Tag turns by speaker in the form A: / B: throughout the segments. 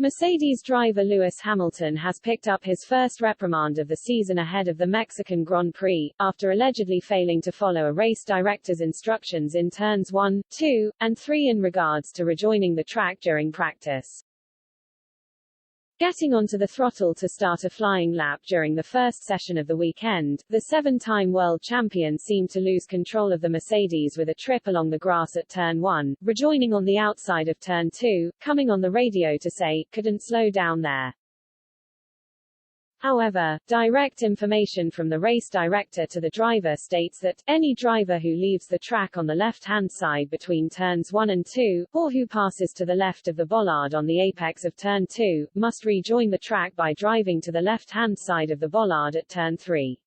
A: Mercedes driver Lewis Hamilton has picked up his first reprimand of the season ahead of the Mexican Grand Prix, after allegedly failing to follow a race director's instructions in turns 1, 2, and 3 in regards to rejoining the track during practice. Getting onto the throttle to start a flying lap during the first session of the weekend, the 7-time world champion seemed to lose control of the Mercedes with a trip along the grass at turn 1, rejoining on the outside of turn 2, coming on the radio to say, "Couldn't slow down there." However, direct information from the race director to the driver states that, any driver who leaves the track on the left-hand side between turns 1 and 2, or who passes to the left of the bollard on the apex of turn 2, must rejoin the track by driving to the left-hand side of the bollard at turn 3.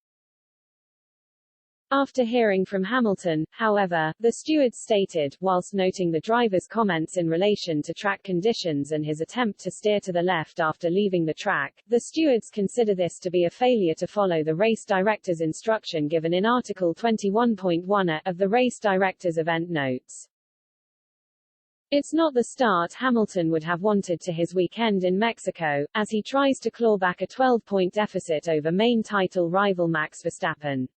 A: After hearing from Hamilton, however, the stewards stated, whilst noting the driver's comments in relation to track conditions and his attempt to steer to the left after leaving the track, the stewards consider this to be a failure to follow the race director's instruction given in Article 21.1a of the race director's event notes. It's not the start Hamilton would have wanted to his weekend in Mexico, as he tries to claw back a 12-point deficit over main title rival Max Verstappen.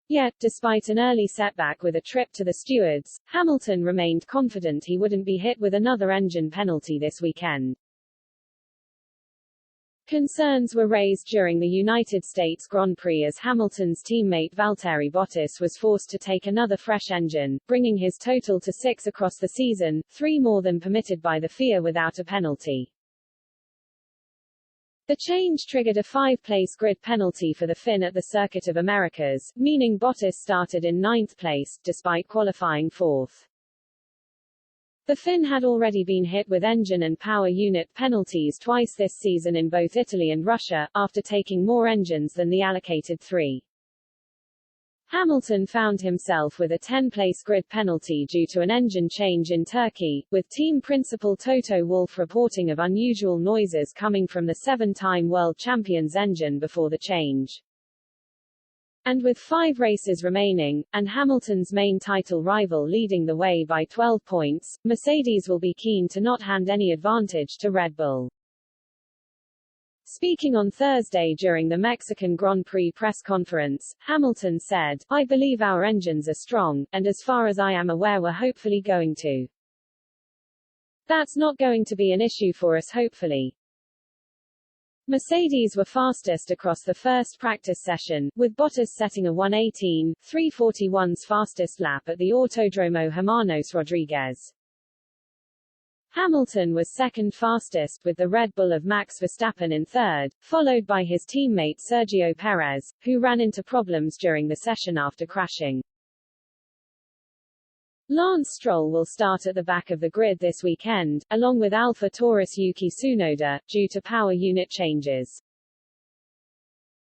A: Yet, despite an early setback with a trip to the stewards, Hamilton remained confident he wouldn't be hit with another engine penalty this weekend. Concerns were raised during the United States Grand Prix as Hamilton's teammate Valtteri Bottas was forced to take another fresh engine, bringing his total to 6 across the season, 3 more than permitted by the FIA without a penalty. The change triggered a 5-place grid penalty for the Finn at the Circuit of Americas, meaning Bottas started in 9th place, despite qualifying 4th. The Finn had already been hit with engine and power unit penalties twice this season in both Italy and Russia, after taking more engines than the allocated 3. Hamilton found himself with a 10-place grid penalty due to an engine change in Turkey, with team principal Toto Wolff reporting of unusual noises coming from the 7-time world champion's engine before the change. And with 5 races remaining, and Hamilton's main title rival leading the way by 12 points, Mercedes will be keen to not hand any advantage to Red Bull. Speaking on Thursday during the Mexican Grand Prix press conference, Hamilton said, "I believe our engines are strong, and as far as I am aware we're hopefully going to. That's not going to be an issue for us hopefully." Mercedes were fastest across the first practice session, with Bottas setting a 1:18.341's fastest lap at the Autódromo Hermanos Rodriguez. Hamilton was second fastest, with the Red Bull of Max Verstappen in third, followed by his teammate Sergio Perez, who ran into problems during the session after crashing. Lance Stroll will start at the back of the grid this weekend, along with Alpha Taurus Yuki Tsunoda, due to power unit changes.